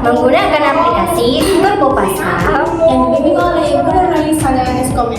menggunakan aplikasi Turbo Pascal yang dibimbing oleh Ibu Nurlisa dan Eskom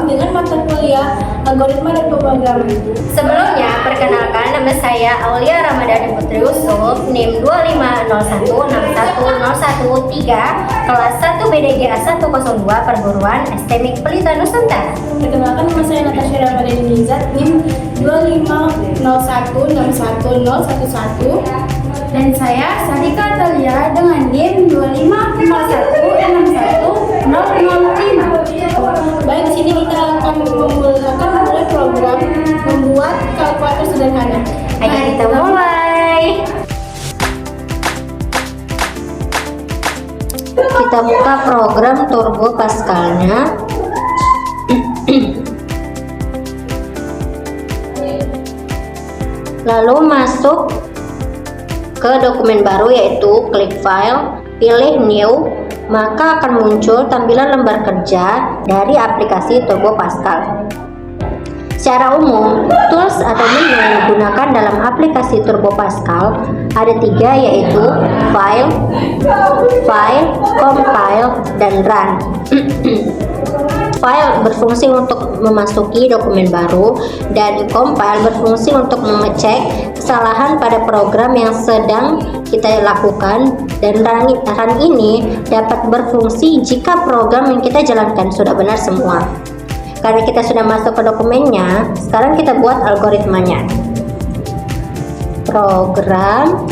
dengan mata kuliah Algoritma dan Pemrograman. Sebelumnya, perkenalkan nama saya Aulia Ramadhani Putri Yusuf, NIM 250161013, kelas 1 BDGA 102 Perguruan STMIK Pelita Nusantara. Perkenalkan nama saya Natasha Ramadhani Nizat, NIM 250161011, Dan saya Sarika Talia dengan NIM 250161005. Baik, di sini kita akan memulai program membuat kalkulator sederhana. Ayo kita mulai. Kita buka program Turbo Pascalnya. Lalu masuk ke dokumen baru, yaitu klik file, pilih new, maka akan muncul tampilan lembar kerja dari aplikasi Turbo Pascal. Secara umum, tools atau menu yang digunakan dalam aplikasi Turbo Pascal ada 3, yaitu file, compile, dan run. File berfungsi untuk memasuki dokumen baru, dan compile berfungsi untuk mengecek kesalahan pada program yang sedang kita lakukan, dan run ini dapat berfungsi jika program yang kita jalankan sudah benar semua. Karena kita sudah masuk ke dokumennya, sekarang kita buat algoritmanya. Program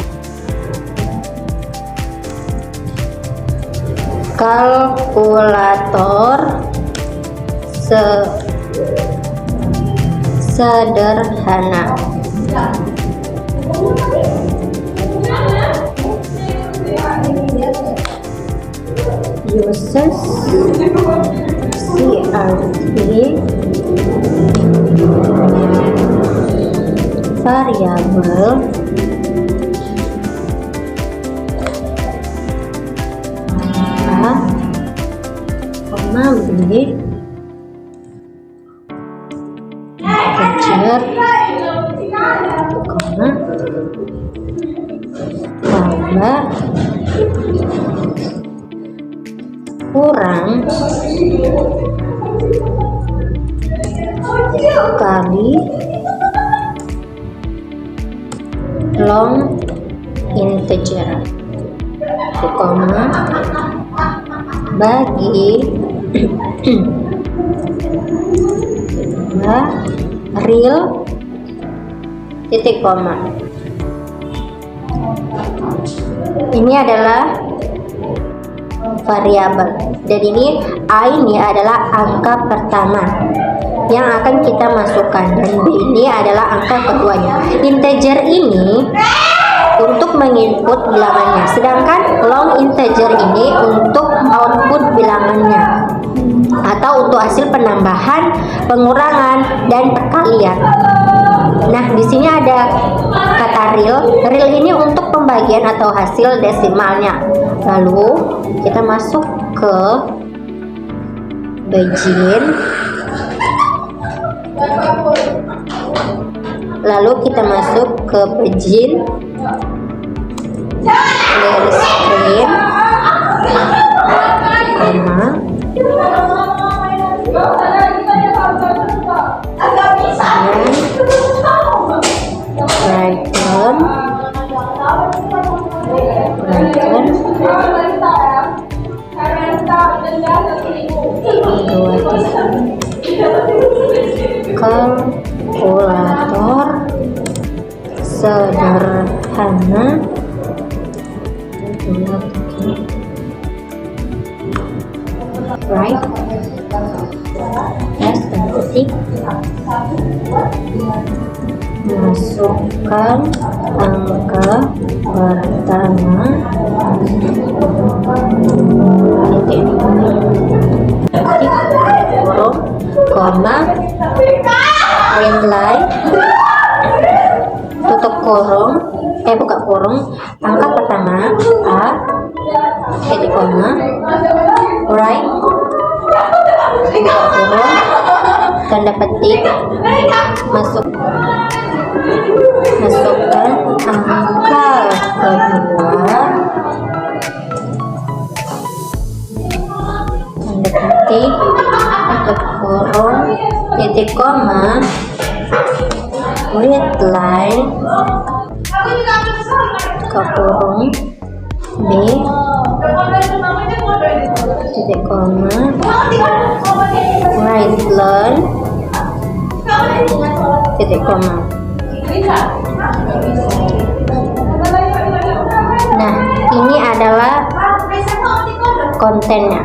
kalkulator sederhana. Uses CRT variabel A, B, integer, tambah kurang kali long integer, koma, bagi real, titik koma. Ini adalah variabel, dan ini A ini adalah angka pertama yang akan kita masukkan, dan B ini adalah angka keduanya. Integer ini untuk menginput bilangannya, sedangkan long integer ini untuk output bilangannya atau untuk hasil penambahan, pengurangan, dan perkalian. Nah, di sini ada kata real. Real ini untuk pembagian atau hasil desimalnya. Lalu kita masuk ke begin. Lalu kita masuk ke begin, garis screen, koma, Brighton, kalkulator sederhana, right, yes, dan ketik, masukkan angka pertama, titik, kurung, koma, inline, tutup kurung, buka kurung, angka pertama A, titik koma, right, buka kurung, tanda petik, masukkan angka kedua, titik koma, read line, buka kurung, B, titik koma, write learn, titik koma. Nah, ini adalah kontennya.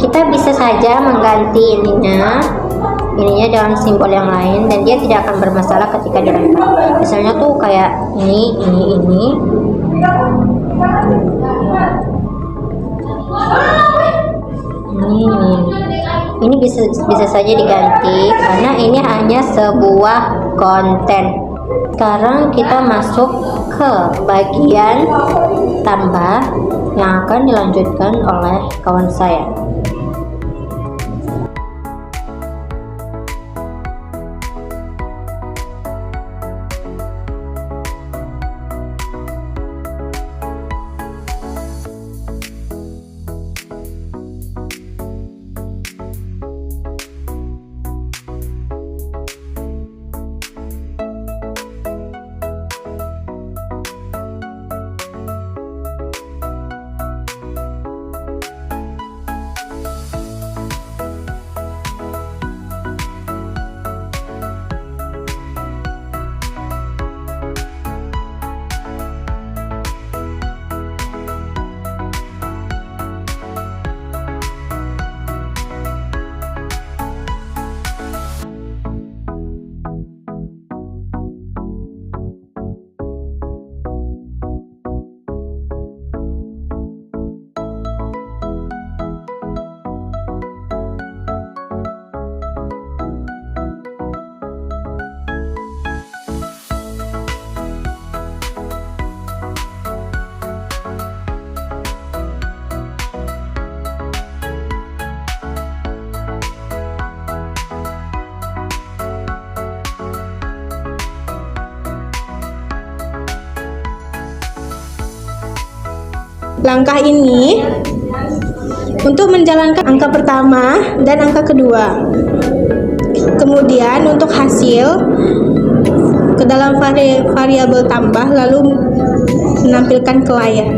Kita bisa saja mengganti ininya dengan simbol yang lain dan dia tidak akan bermasalah ketika dilempar. Misalnya tuh kayak ini. Ini bisa saja diganti karena ini hanya sebuah konten. Sekarang kita masuk ke bagian tambah yang akan dilanjutkan oleh kawan saya. Langkah ini untuk menjalankan angka pertama dan angka kedua. Kemudian untuk hasil ke dalam variabel tambah lalu menampilkan ke layar.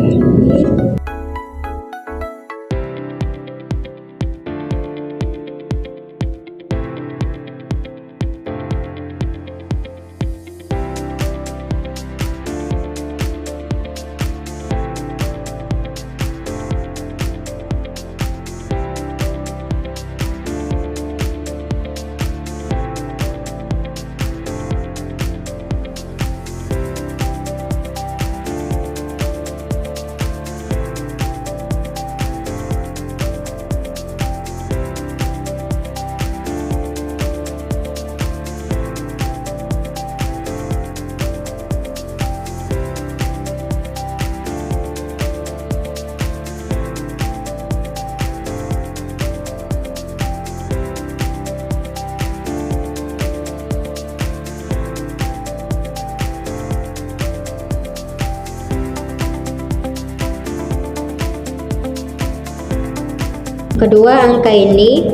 Kedua angka ini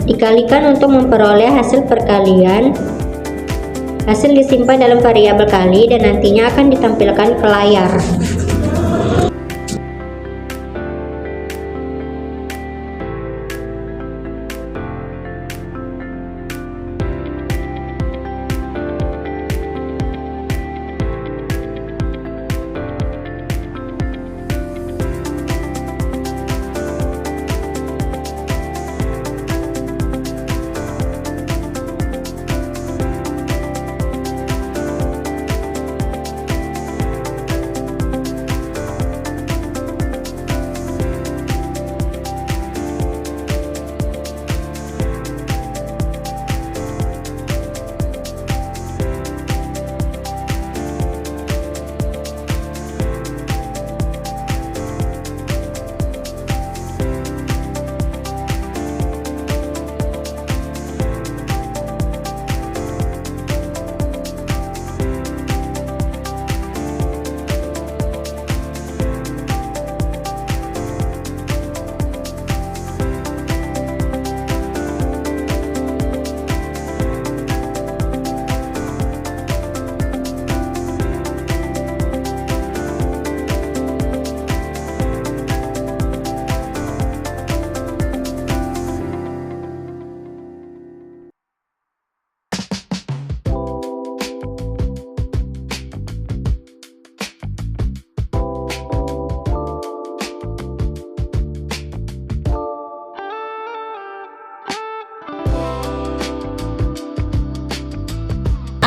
dikalikan untuk memperoleh hasil perkalian. Hasil disimpan dalam variabel kali dan nantinya akan ditampilkan ke layar.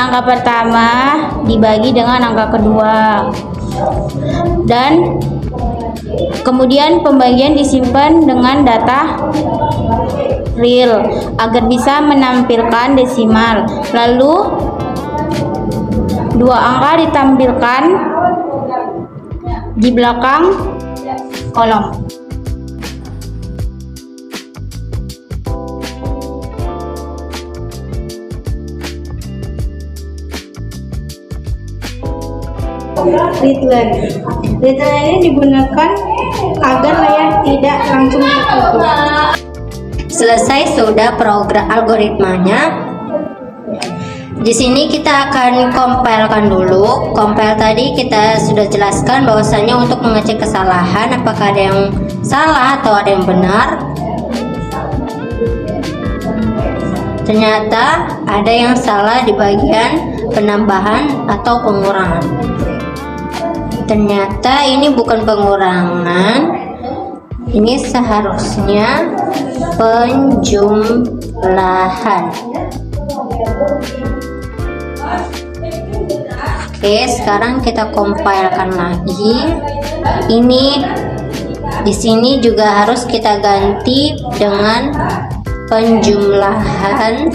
angka pertama dibagi dengan angka kedua, dan kemudian pembagian disimpan dengan data real agar bisa menampilkan desimal. Lalu dua angka ditampilkan di belakang kolom. Readline. Readline ini digunakan agar layar tidak langsung tertutup. Selesai sudah program algoritmanya. Di sini kita akan compilekan dulu. Compile tadi kita sudah jelaskan bahwasanya untuk mengecek kesalahan apakah ada yang salah atau ada yang benar. Ternyata ada yang salah di bagian penambahan atau pengurangan. Ternyata ini bukan pengurangan, ini seharusnya penjumlahan. Oke, sekarang kita compilekan lagi. Ini di sini juga harus kita ganti dengan penjumlahan.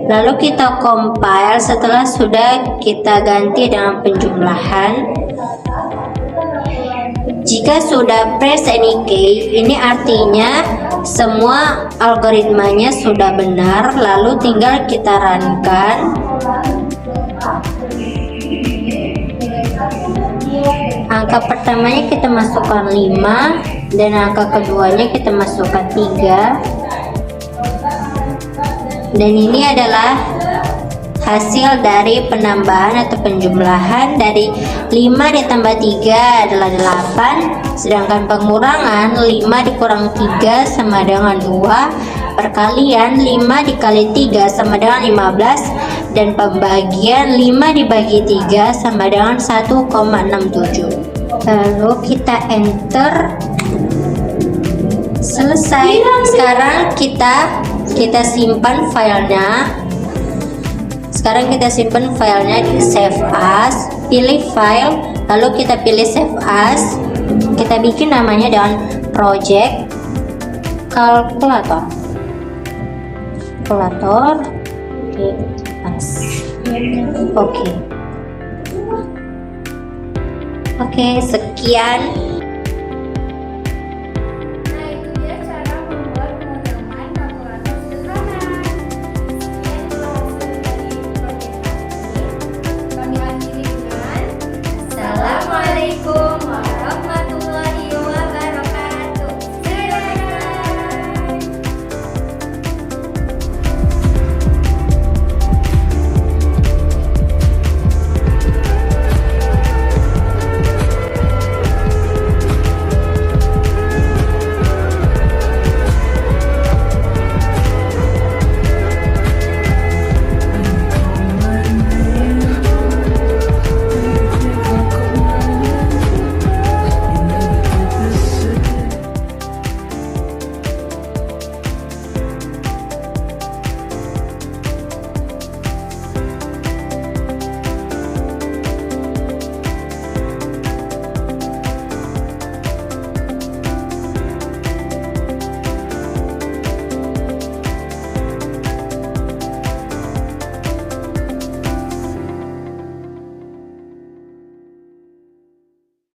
Lalu kita compile setelah sudah kita ganti dengan penjumlahan. Jika sudah press any key, ini artinya semua algoritmanya sudah benar, lalu tinggal kita runkan. Angka pertamanya kita masukkan 5 dan angka keduanya kita masukkan 3. Dan ini adalah hasil dari penambahan atau penjumlahan. Dari 5 ditambah 3 adalah 8, sedangkan pengurangan 5 dikurang 3 sama dengan 2, perkalian 5 dikali 3 sama dengan 15, dan pembagian 5 dibagi 3 sama dengan 1,67. Lalu kita enter. Selesai. Sekarang kita simpan filenya. Sekarang kita simpan filenya di save as. Pilih file, lalu kita pilih save as. Kita bikin namanya dengan project calculator. Oke, sekian